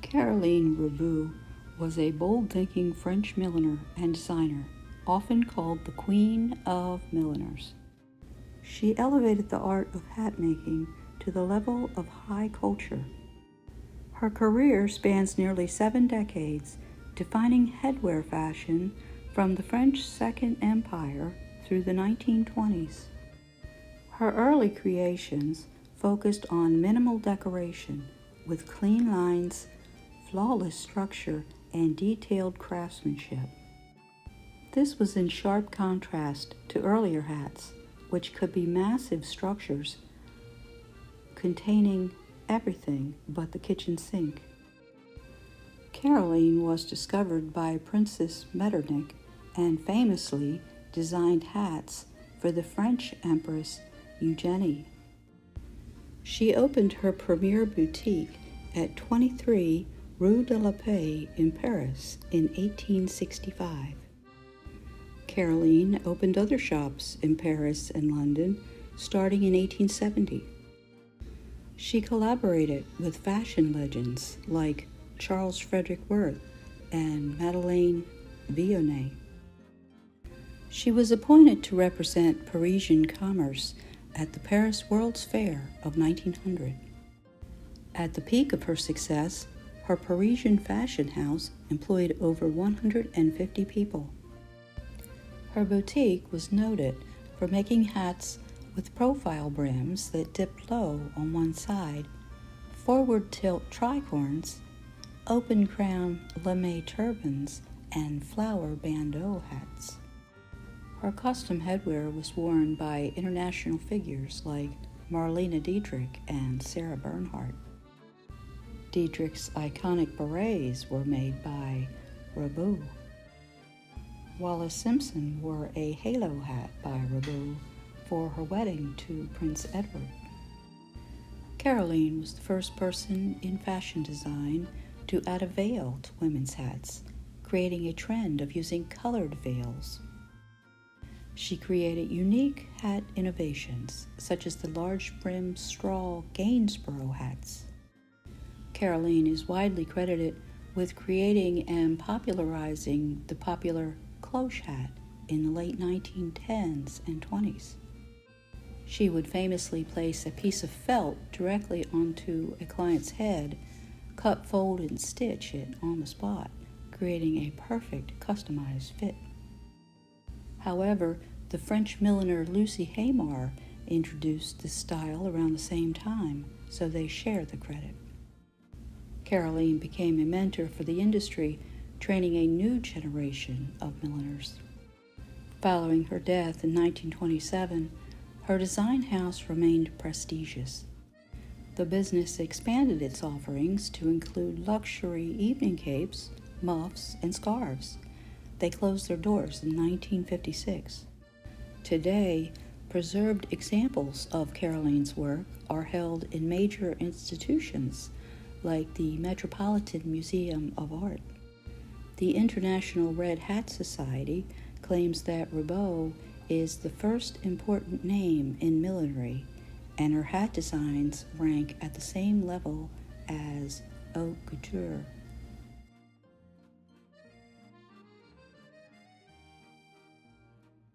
Caroline Reboux was a bold-thinking French milliner and designer, often called the Queen of Milliners. She elevated the art of hat making to the level of high culture. Her career spans nearly 7 decades, defining headwear fashion from the French Second Empire through the 1920s. Her early creations focused on minimal decoration with clean lines, flawless structure, and detailed craftsmanship. This was in sharp contrast to earlier hats, which could be massive structures containing everything but the kitchen sink. Caroline was discovered by Princess Metternich and famously designed hats for the French Empress Eugenie. She opened her premier boutique at 23 Rue de la Paix in Paris in 1865. Caroline opened other shops in Paris and London starting in 1870. She collaborated with fashion legends like Charles Frederick Worth and Madeleine Vionnet. She was appointed to represent Parisian commerce at the Paris World's Fair of 1900. At the peak of her success, her Parisian fashion house employed over 150 people. Her boutique was noted for making hats with profile brims that dipped low on one side, forward tilt tricorns, open crown lame turbans, and flower bandeau hats. Her custom headwear was worn by international figures like Marlene Dietrich and Sarah Bernhardt. Dietrich's iconic berets were made by Reboux. Wallis Simpson wore a halo hat by Reboux for her wedding to Prince Edward. Caroline was the first person in fashion design to add a veil to women's hats, creating a trend of using colored veils. She created unique hat innovations, such as the large brim straw Gainsborough hats. Caroline is widely credited with creating and popularizing the popular cloche hat in the late 1910s and 20s. She would famously place a piece of felt directly onto a client's head, cut, fold, and stitch it on the spot, creating a perfect customized fit. However, the French milliner Lucy Haymar introduced this style around the same time, so they share the credit. Caroline became a mentor for the industry, training a new generation of milliners. Following her death in 1927, her design house remained prestigious. The business expanded its offerings to include luxury evening capes, muffs, and scarves. They closed their doors in 1956. Today, preserved examples of Caroline's work are held in major institutions like the Metropolitan Museum of Art. The International Red Hat Society claims that Reboux is the first important name in millinery, and her hat designs rank at the same level as haute couture.